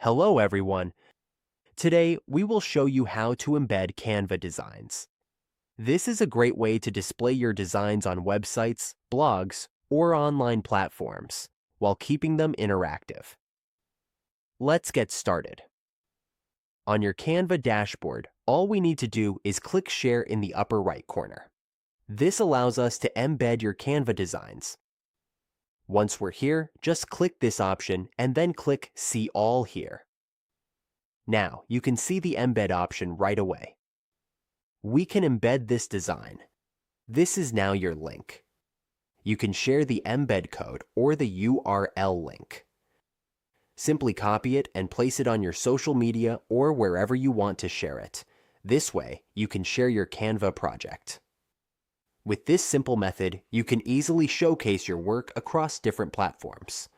Hello everyone. Today we will show you how to embed Canva designs. This is a great way to display your designs on websites, blogs, or online platforms while keeping them interactive. Let's get started. On your Canva dashboard, all we need to do is click Share in the upper right corner. This allows us to embed your Canva designs. Once we're here, just click this option and then click See All here. Now, you can see the embed option right away. We can embed this design. This is now your link. You can share the embed code or the URL link. Simply copy it and place it on your social media or wherever you want to share it. This way, you can share your Canva project. With this simple method, you can easily showcase your work across different platforms.